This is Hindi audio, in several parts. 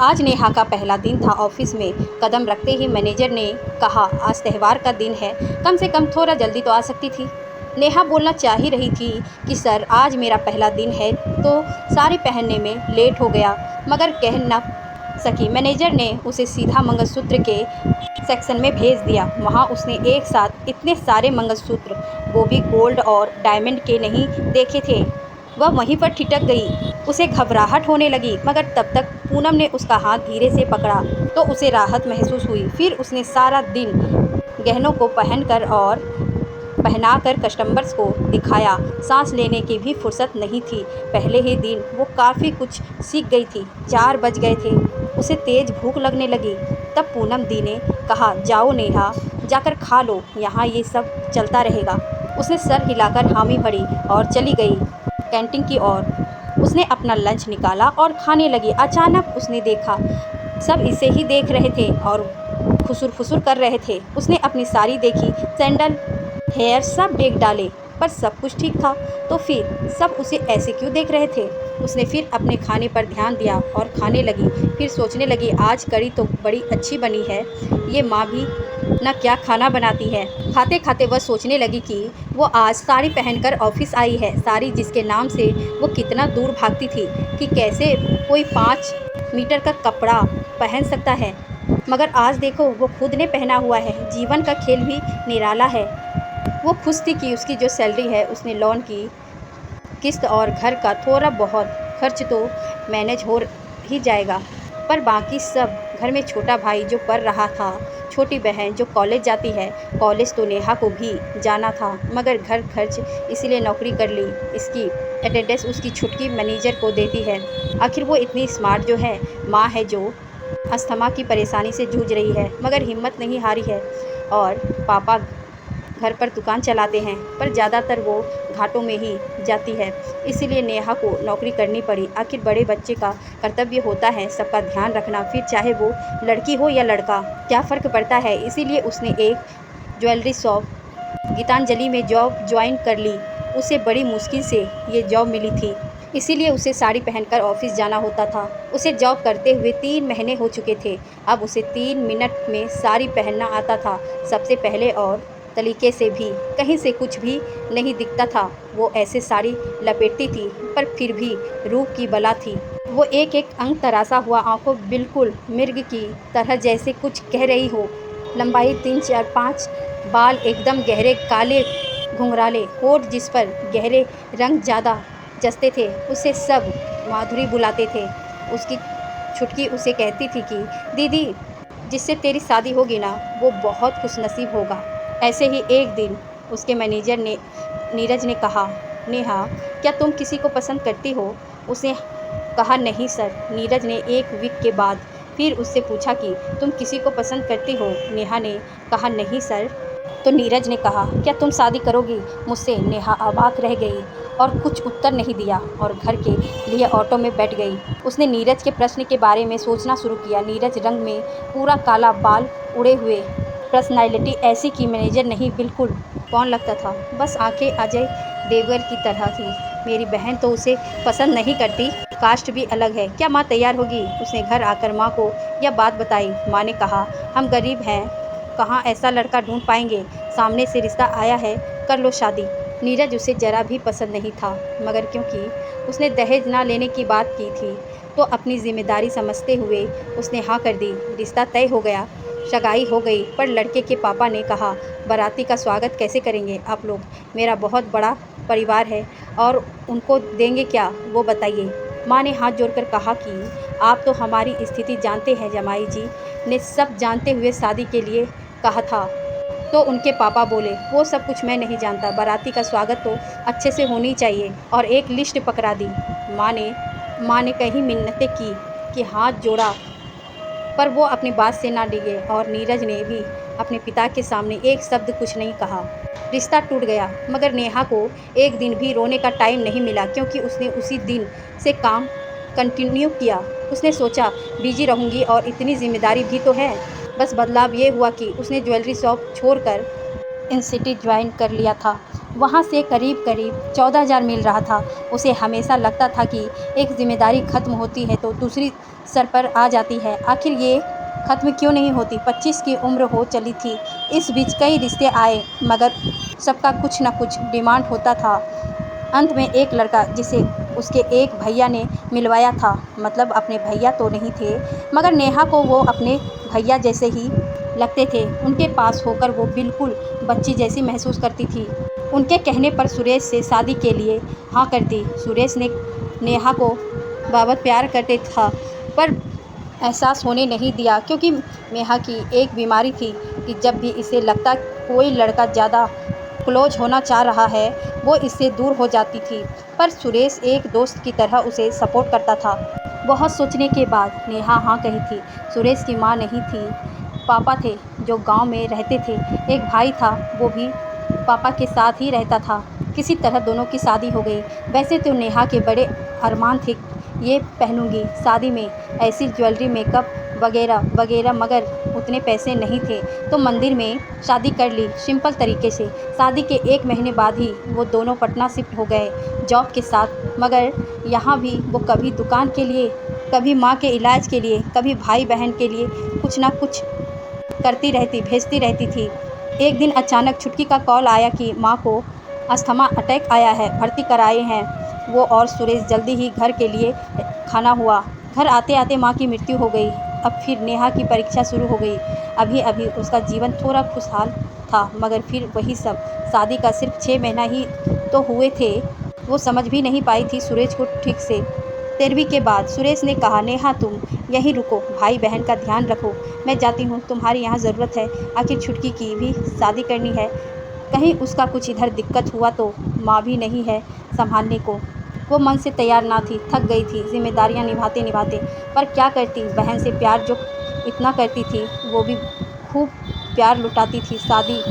आज नेहा का पहला दिन था ऑफिस में। कदम रखते ही मैनेजर ने कहा, आज त्यौहार का दिन है, कम से कम थोड़ा जल्दी तो आ सकती थी। नेहा बोलना चाह ही रही थी कि सर आज मेरा पहला दिन है तो साड़ी पहनने में लेट हो गया, मगर कह न सकी। मैनेजर ने उसे सीधा मंगलसूत्र के सेक्शन में भेज दिया। वहाँ उसने एक साथ इतने सारे मंगलसूत्र, वो भी गोल्ड और डायमंड के, नहीं देखे थे। वह वहीं पर ठिठक गई। उसे घबराहट होने लगी, मगर तब तक पूनम ने उसका हाथ धीरे से पकड़ा तो उसे राहत महसूस हुई। फिर उसने सारा दिन गहनों को पहनाकर कस्टमर्स को दिखाया। सांस लेने की भी फुर्सत नहीं थी। पहले ही दिन वो काफ़ी कुछ सीख गई थी। 4 बज गए थे। उसे तेज़ भूख लगने लगी। तब पूनम दी ने कहा, जाओ नेहा, जाकर खा लो, यहाँ ये सब चलता रहेगा। उसने सर हिलाकर हामी भरी और चली गई कैंटीन की ओर। उसने अपना लंच निकाला और खाने लगी। अचानक उसने देखा सब इसे ही देख रहे थे और खुसुर फुसुर कर रहे थे। उसने अपनी साड़ी देखी, सैंडल, हेयर सब देख डाले, पर सब कुछ ठीक था। तो फिर सब उसे ऐसे क्यों देख रहे थे? उसने फिर अपने खाने पर ध्यान दिया और खाने लगी। फिर सोचने लगी, आज कढ़ी तो बड़ी अच्छी बनी है, ये माँ भी न क्या खाना बनाती है। खाते खाते वह सोचने लगी कि वो आज साड़ी पहनकर ऑफिस आई है। साड़ी जिसके नाम से वो कितना दूर भागती थी कि कैसे कोई 5 मीटर का कपड़ा पहन सकता है, मगर आज देखो वो खुद ने पहना हुआ है। जीवन का खेल भी निराला है। वो खुश थी कि उसकी जो सैलरी है उसने लोन की किस्त और घर का थोड़ा बहुत खर्च तो मैनेज हो ही जाएगा, पर बाकी सब, घर में छोटा भाई जो पढ़ रहा था, छोटी बहन जो कॉलेज जाती है, कॉलेज तो नेहा को भी जाना था, मगर घर खर्च इसीलिए नौकरी कर ली। इसकी अटेंडेंस उसकी छुटकी मैनेजर को देती है। आखिर वो इतनी स्मार्ट जो है, माँ है जो अस्थमा की परेशानी से जूझ रही है, मगर हिम्मत नहीं हारी है। और पापा घर पर दुकान चलाते हैं, पर ज़्यादातर वो घाटों में ही जाती है, इसीलिए नेहा को नौकरी करनी पड़ी। आखिर बड़े बच्चे का कर्तव्य होता है सबका ध्यान रखना, फिर चाहे वो लड़की हो या लड़का, क्या फ़र्क पड़ता है। इसीलिए उसने एक ज्वेलरी शॉप गीतांजलि में जॉब ज्वाइन कर ली। उसे बड़ी मुश्किल से ये जॉब मिली थी, इसीलिए उसे साड़ी पहनकर ऑफिस जाना होता था। उसे जॉब करते हुए 3 महीने हो चुके थे। अब उसे 3 मिनट में साड़ी पहनना आता था, सबसे पहले और तरीके से भी। कहीं से कुछ भी नहीं दिखता था। वो ऐसे साड़ी लपेटती थी, पर फिर भी रूप की बला थी। वो एक एक अंग तराशा हुआ, आंखों बिल्कुल मिर्ग की तरह, जैसे कुछ कह रही हो। लंबाई 3, 4, 5, बाल एकदम गहरे काले घुंघराले, होठ जिस पर गहरे रंग ज़्यादा जचते थे, उसे सब माधुरी बुलाते थे। उसकी छुटकी उसे कहती थी कि दीदी, जिससे तेरी शादी होगी ना, वो बहुत खुशनसीब होगा। ऐसे ही एक दिन उसके मैनेजर ने नीरज ने कहा, नेहा, क्या तुम किसी को पसंद करती हो? उसने कहा, नहीं सर। नीरज ने एक वीक के बाद फिर उससे पूछा कि तुम किसी को पसंद करती हो? नेहा ने कहा, नहीं सर। तो नीरज ने कहा, क्या तुम शादी करोगी मुझसे? नेहा अवाक रह गई और कुछ उत्तर नहीं दिया और घर के लिए ऑटो में बैठ गई। उसने नीरज के प्रश्न के बारे में सोचना शुरू किया। नीरज रंग में पूरा काला, बाल उड़े हुए, पर्सनैलिटी ऐसी कि मैनेजर नहीं, बिल्कुल कौन लगता था, बस आंखें अजय देवगन की तरह थी। मेरी बहन तो उसे पसंद नहीं करती, कास्ट भी अलग है, क्या माँ तैयार होगी? उसने घर आकर माँ को यह बात बताई। माँ ने कहा, हम गरीब हैं, कहाँ ऐसा लड़का ढूंढ पाएंगे, सामने से रिश्ता आया है, कर लो शादी। नीरज उसे जरा भी पसंद नहीं था, मगर क्योंकि उसने दहेज ना लेने की बात की थी, तो अपनी जिम्मेदारी समझते हुए उसने हाँ कर दी। रिश्ता तय हो गया, सगाई हो गई, पर लड़के के पापा ने कहा, बाराती का स्वागत कैसे करेंगे आप लोग? मेरा बहुत बड़ा परिवार है और उनको देंगे क्या, वो बताइए। माँ ने हाथ जोड़कर कहा कि आप तो हमारी स्थिति जानते हैं, जमाई जी ने सब जानते हुए शादी के लिए कहा था। तो उनके पापा बोले, वो सब कुछ मैं नहीं जानता, बाराती का स्वागत तो अच्छे से होनी चाहिए, और एक लिस्ट पकड़ा दी। माँ ने कई मिन्नतें की कि हाथ जोड़ा, पर वो अपनी बात से ना डिगे, और नीरज ने भी अपने पिता के सामने एक शब्द कुछ नहीं कहा। रिश्ता टूट गया, मगर नेहा को एक दिन भी रोने का टाइम नहीं मिला, क्योंकि उसने उसी दिन से काम कंटिन्यू किया। उसने सोचा, बिजी रहूँगी और इतनी जिम्मेदारी भी तो है। बस बदलाव ये हुआ कि उसने ज्वेलरी शॉप छोड़कर इन सिटी ज्वाइन कर लिया था। वहाँ से करीब करीब 14,000 मिल रहा था। उसे हमेशा लगता था कि एक जिम्मेदारी खत्म होती है तो दूसरी सर पर आ जाती है। आखिर ये खत्म क्यों नहीं होती? 25 की उम्र हो चली थी। इस बीच कई रिश्ते आए मगर सबका कुछ न कुछ डिमांड होता था। अंत में एक लड़का जिसे उसके एक भैया ने मिलवाया था, मतलब अपने भैया तो नहीं थे मगर नेहा को वो अपने भैया जैसे ही लगते थे। उनके पास होकर वो बिल्कुल बच्ची जैसी महसूस करती थी। उनके कहने पर सुरेश से शादी के लिए हाँ कर दी। सुरेश ने नेहा को बाबत प्यार करते था पर एहसास होने नहीं दिया क्योंकि नेहा की एक बीमारी थी कि जब भी इसे लगता कोई लड़का ज़्यादा क्लोज होना चाह रहा है वो इससे दूर हो जाती थी। पर सुरेश एक दोस्त की तरह उसे सपोर्ट करता था। बहुत सोचने के बाद नेहा हाँ कही थी। सुरेश की माँ नहीं थी, पापा थे जो गांव में रहते थे। एक भाई था, वो भी पापा के साथ ही रहता था। किसी तरह दोनों की शादी हो गई। वैसे तो नेहा के बड़े अरमान थे, ये पहनूंगी शादी में ऐसी ज्वेलरी, मेकअप वगैरह वगैरह, मगर उतने पैसे नहीं थे तो मंदिर में शादी कर ली सिंपल तरीके से। शादी के 1 महीने बाद ही वो दोनों पटना शिफ्ट हो गए जॉब के साथ। मगर यहाँ भी वो कभी दुकान के लिए, कभी माँ के इलाज के लिए, कभी भाई बहन के लिए कुछ ना कुछ करती रहती, भेजती रहती थी। एक दिन अचानक छुटकी का कॉल आया कि माँ को अस्थमा अटैक आया है, भर्ती कराए हैं। वो और सुरेश जल्दी ही घर के लिए खाना हुआ। घर आते आते माँ की मृत्यु हो गई। अब फिर नेहा की परीक्षा शुरू हो गई। अभी अभी उसका जीवन थोड़ा खुशहाल था मगर फिर वही सब। शादी का सिर्फ 6 महीना ही तो हुए थे। वो समझ भी नहीं पाई थी सुरेश को ठीक से। 13वीं के बाद सुरेश ने कहा, नेहा तुम यहीं रुको, भाई बहन का ध्यान रखो, मैं जाती हूँ, तुम्हारी यहाँ ज़रूरत है। आखिर छुटकी की भी शादी करनी है, कहीं उसका कुछ इधर दिक्कत हुआ तो माँ भी नहीं है संभालने को। वो मन से तैयार ना थी, थक गई थी जिम्मेदारियाँ निभाते निभाते। पर क्या करती, बहन से प्यार जो इतना करती थी वो भी खूब प्यार लुटाती थी। शादी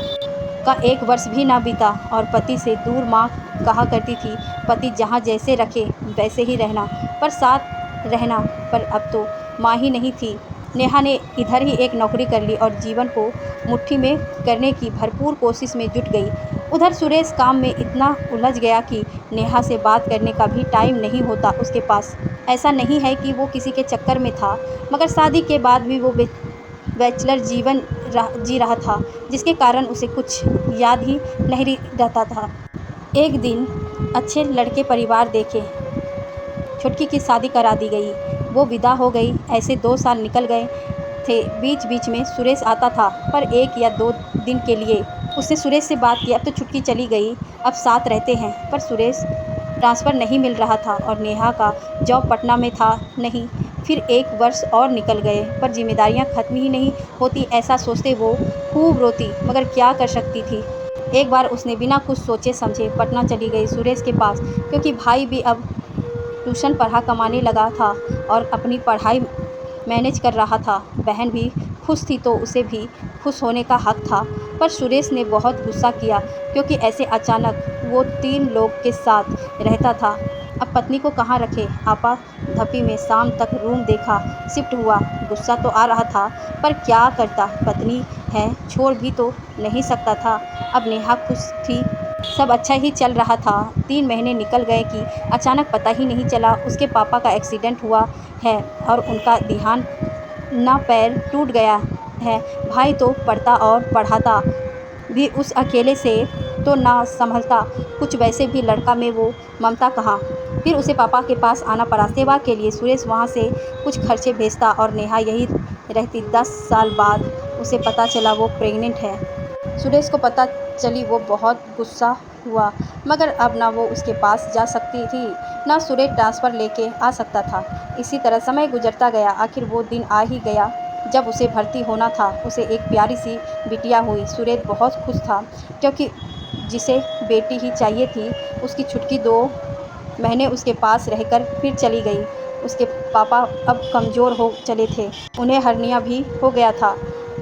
का 1 वर्ष भी ना बीता और पति से दूर। माँ कहा करती थी पति जहाँ जैसे रखे वैसे ही रहना, पर साथ रहना। पर अब तो माँ ही नहीं थी। नेहा ने इधर ही एक नौकरी कर ली और जीवन को मुट्ठी में करने की भरपूर कोशिश में जुट गई। उधर सुरेश काम में इतना उलझ गया कि नेहा से बात करने का भी टाइम नहीं होता उसके पास। ऐसा नहीं है कि वो किसी के चक्कर में था मगर शादी के बाद भी वो बैचलर जीवन जी रहा था जिसके कारण उसे कुछ याद ही नहीं रहता था। एक दिन अच्छे लड़के परिवार देखे, छुटकी की शादी करा दी गई। वो विदा हो गई। ऐसे 2 साल निकल गए थे। बीच बीच में सुरेश आता था पर 1 या 2 दिन के लिए। उसने सुरेश से बात की, अब तो छुटकी चली गई, अब साथ रहते हैं। पर सुरेश ट्रांसफ़र नहीं मिल रहा था और नेहा का जॉब पटना में था नहीं। फिर 1 वर्ष और निकल गए पर जिम्मेदारियां खत्म ही नहीं होती, ऐसा सोचते वो खूब रोती मगर क्या कर सकती थी। एक बार उसने बिना कुछ सोचे समझे पटना चली गई सुरेश के पास क्योंकि भाई भी अब ट्यूशन पढ़ा कमाने लगा था और अपनी पढ़ाई मैनेज कर रहा था। बहन भी खुश थी तो उसे भी खुश होने का हक था। पर सुरेश ने बहुत गुस्सा किया क्योंकि ऐसे अचानक वो 3 लोग के साथ रहता था। अब पत्नी को कहाँ रखे। आपा धपी में शाम तक रूम देखा, शिफ्ट हुआ। गुस्सा तो आ रहा था पर क्या करता, पत्नी है, छोड़ भी तो नहीं सकता था। अब नेहा खुश थी, सब अच्छा ही चल रहा था। 3 महीने निकल गए कि अचानक पता ही नहीं चला उसके पापा का एक्सीडेंट हुआ है और उनका ध्यान ना, पैर टूट गया है। भाई तो पढ़ता और पढ़ाता भी उस अकेले से तो ना संभलता कुछ, वैसे भी लड़का में वो ममता कहाँ। फिर उसे पापा के पास आना पड़ा सेवा के लिए। सुरेश वहाँ से कुछ खर्चे भेजता और नेहा यही रहती। 10 साल बाद उसे पता चला वो प्रेग्नेंट है। सुरेश को पता चली वो बहुत गुस्सा हुआ मगर अब ना वो उसके पास जा सकती थी ना सुरेश ट्रांसफ़र लेके आ सकता था। इसी तरह समय गुजरता गया। आखिर वो दिन आ ही गया जब उसे भर्ती होना था। उसे एक प्यारी सी बिटिया हुई। सुरेश बहुत खुश था क्योंकि जिसे बेटी ही चाहिए थी। उसकी छुटकी 2 महीने उसके पास रहकर फिर चली गई। उसके पापा अब कमज़ोर हो चले थे, उन्हें हर्निया भी हो गया था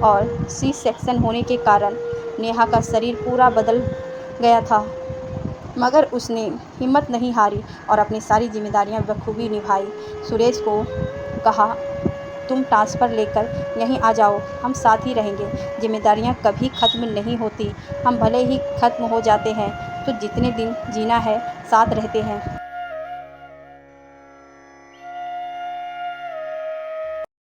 और सी सेक्शन होने के कारण नेहा का शरीर पूरा बदल गया था। मगर उसने हिम्मत नहीं हारी और अपनी सारी जिम्मेदारियां बखूबी निभाई। सुरेश को कहा तुम ट्रांसफ़र लेकर यहीं आ जाओ, हम साथ ही रहेंगे। जिम्मेदारियाँ कभी ख़त्म नहीं होती, हम भले ही ख़त्म हो जाते हैं तो जितने दिन जीना है साथ रहते हैं।